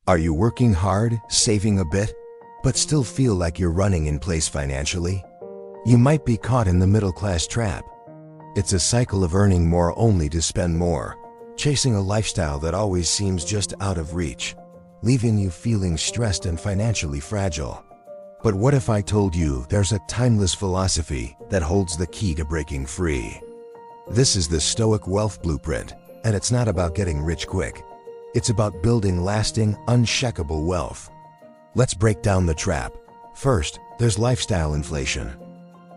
Are you working hard, saving a bit, but still feel like you're running in place financially? You might be caught in the middle-class trap. It's a cycle of earning more only to spend more, chasing a lifestyle that always seems just out of reach, leaving you feeling stressed and financially fragile. But what if I told you there's a timeless philosophy that holds the key to breaking free? This is the Stoic Wealth Blueprint, and it's not about getting rich quick. It's about building lasting, unshakable wealth. Let's break down the trap. First, there's lifestyle inflation.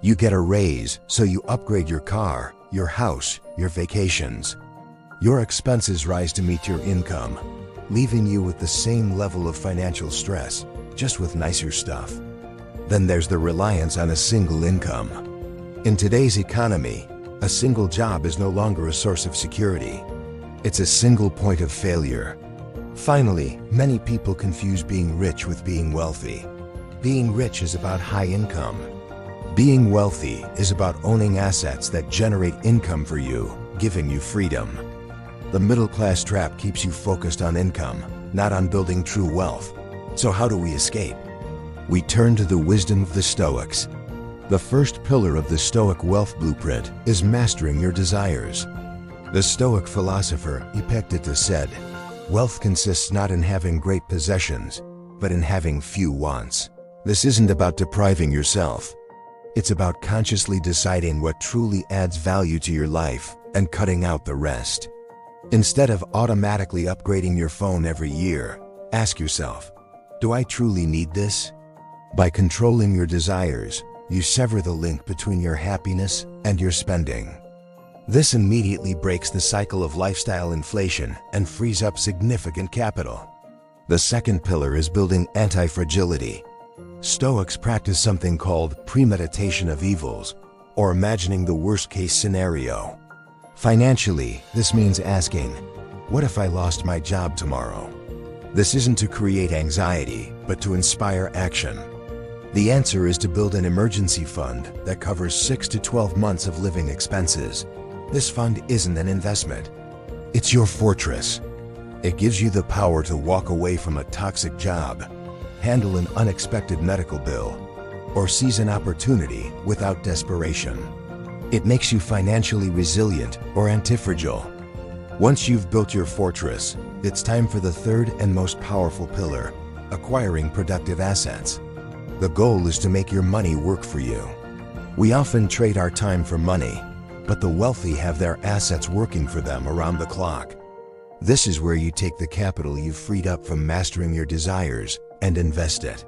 You get a raise, so you upgrade your car, your house, your vacations. Your expenses rise to meet your income, leaving you with the same level of financial stress, just with nicer stuff. Then there's the reliance on a single income. In today's economy, a single job is no longer a source of security. It's a single point of failure. Finally, many people confuse being rich with being wealthy. Being rich is about high income. Being wealthy is about owning assets that generate income for you, giving you freedom. The middle-class trap keeps you focused on income, not on building true wealth. So how do we escape? We turn to the wisdom of the Stoics. The first pillar of the Stoic Wealth Blueprint is mastering your desires. The Stoic philosopher Epictetus said, "Wealth consists not in having great possessions, but in having few wants." This isn't about depriving yourself. It's about consciously deciding what truly adds value to your life and cutting out the rest. Instead of automatically upgrading your phone every year, ask yourself, do I truly need this? By controlling your desires, you sever the link between your happiness and your spending. This immediately breaks the cycle of lifestyle inflation and frees up significant capital. The second pillar is building anti-fragility. Stoics practice something called premeditation of evils, or imagining the worst-case scenario. Financially, this means asking, what if I lost my job tomorrow? This isn't to create anxiety, but to inspire action. The answer is to build an emergency fund that covers 6 to 12 months of living expenses. This fund isn't an investment. It's your fortress. It gives you the power to walk away from a toxic job, handle an unexpected medical bill, or seize an opportunity without desperation. It makes you financially resilient or antifragile. Once you've built your fortress, it's time for the third and most powerful pillar, acquiring productive assets. The goal is to make your money work for you. We often trade our time for money, but the wealthy have their assets working for them around the clock. This is where you take the capital you've freed up from mastering your desires and invest it.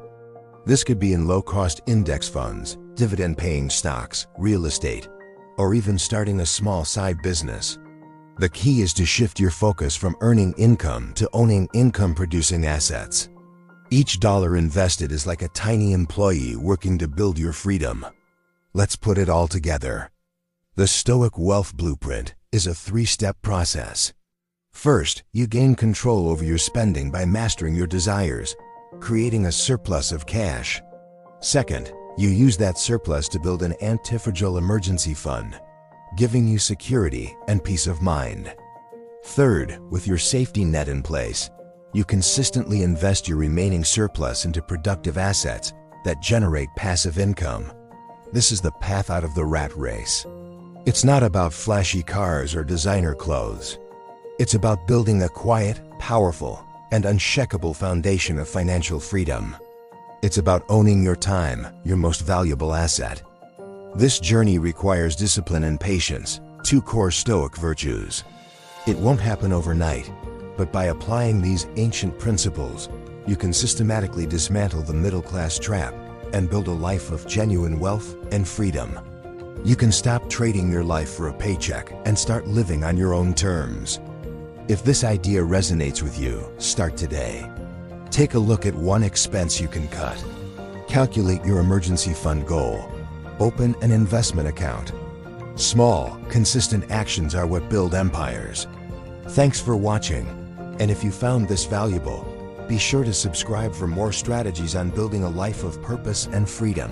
This could be in low-cost index funds, dividend-paying stocks, real estate, or even starting a small side business. The key is to shift your focus from earning income to owning income-producing assets. Each dollar invested is like a tiny employee working to build your freedom. Let's put it all together. The Stoic Wealth Blueprint is a three-step process. First, you gain control over your spending by mastering your desires, creating a surplus of cash. Second, you use that surplus to build an antifragile emergency fund, giving you security and peace of mind. Third, with your safety net in place, you consistently invest your remaining surplus into productive assets that generate passive income. This is the path out of the rat race. It's not about flashy cars or designer clothes. It's about building a quiet, powerful, and unshakable foundation of financial freedom. It's about owning your time, your most valuable asset. This journey requires discipline and patience, two core Stoic virtues. It won't happen overnight, but by applying these ancient principles, you can systematically dismantle the middle-class trap and build a life of genuine wealth and freedom. You can stop trading your life for a paycheck and start living on your own terms. If this idea resonates with you, start today. Take a look at one expense you can cut. Calculate your emergency fund goal. Open an investment account. Small, consistent actions are what build empires. Thanks for watching. And if you found this valuable, be sure to subscribe for more strategies on building a life of purpose and freedom.